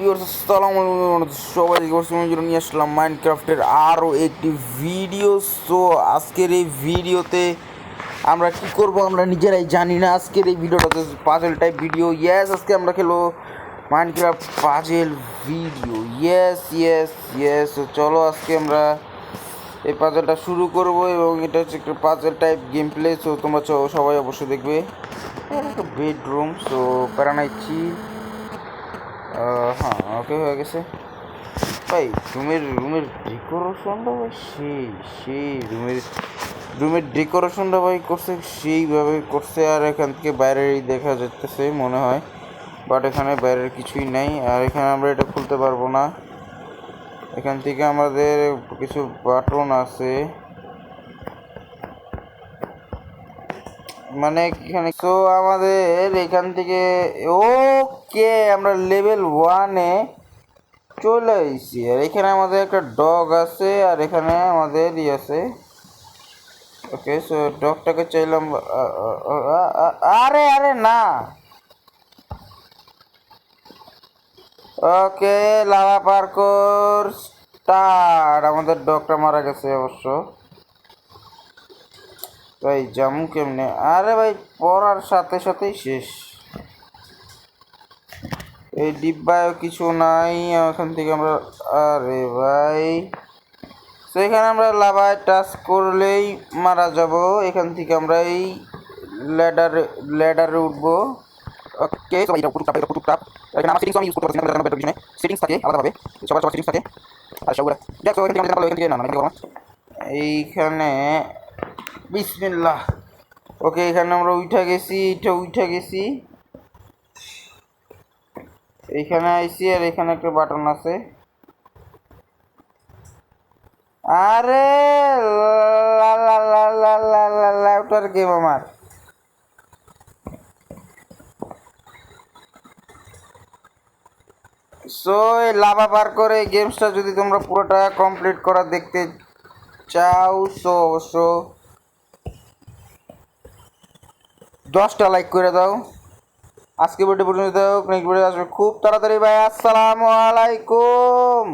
Viewers আসসালামু আলাইকুম, সবাইকে নিয়ে আসলাম মাইনক্রাফটের আরও একটি ভিডিও। সো আজকের এই ভিডিওতে আমরা কি করব আমরা নিজেরাই জানি না। আজকের এই ভিডিওটাতে পাজেল টাইপ ভিডিও। ইয়েস, আজকে আমরা খেলো Minecraft puzzle video. Yes yes yes, চলো আজকে আমরা এই পাজেলটা শুরু করব এবং এটা হচ্ছে একটা puzzle type game play. So তোমরা সবাই অবশ্যই দেখবে। একটা বেডরুম, সো প্যারা নাইছি। হ্যাঁ, ওকে হয়ে গেছে ভাই। রুমের ডেকোরেশনটা ভাই সেই রুমের ডেকোরেশনটা ভাই করছে, সেইভাবে করছে। আর এখান থেকে বাইরেই দেখা যাচ্ছে মনে হয়, বাট এখানে বাইরের কিছুই নাই। আর এখানে আমরা এটা খুলতে পারবো না। এখান থেকে আমাদের কিছু বাটন আছে, মানে এখানে। তো আমাদের এখান থেকে ওকে আমরা লেভেল 1-এ চলে এসেছি। আর এখানে আমাদের একটা ডগ আছে, আর এখানে আমাদের আছে। ওকে, সো ডগটাকে চাইলাম। আরে আরে না, ওকে লাভা পার্কোর স্টার্ট। আমাদের ডগটা মারা গেছে অবশ্য। ভাই জামু কেমনে? আরে ভাই পড়ার সাথে সাথেই শেষ। এই ডিব্বায় কিছু নাই এখান থেকে আমরা। আরে ভাই, তো এখানে আমরা লাভায় টাচ করলেই মারা যাব। এখান থেকে আমরা এই ল্যাডারে উঠবো। ওকে, সবাই এটা কুতুব টাপ। এখানে আমার সেটিংস আমি ইউজ করতে পারছি না, কারণ পিছনে সেটিংস থাকে আলাদাভাবে। সবার সেটিংস থাকে। আর সবগুলা দেখো এখান থেকে আমরা এখান থেকে না এখান থেকে এইখানে বিসমিল্লাহ। ওকে, এখানে আমরা উঠা গেছি। এইখানে আইসি, আর এখানে একটা বাটন আছে। আরে ওটার গেম আমার। সো এই লাভা পার করে গেমসটা যদি তোমরা পুরোটা কমপ্লিট করা দেখতে চাও, সো অবশ্য 10টা লাইক করে দাও। আজকে ভিডিও পর্যন্ত নেক্সট ভিডিও আসবে খুব তাড়াতাড়ি ভাই। আসসালামু আলাইকুম।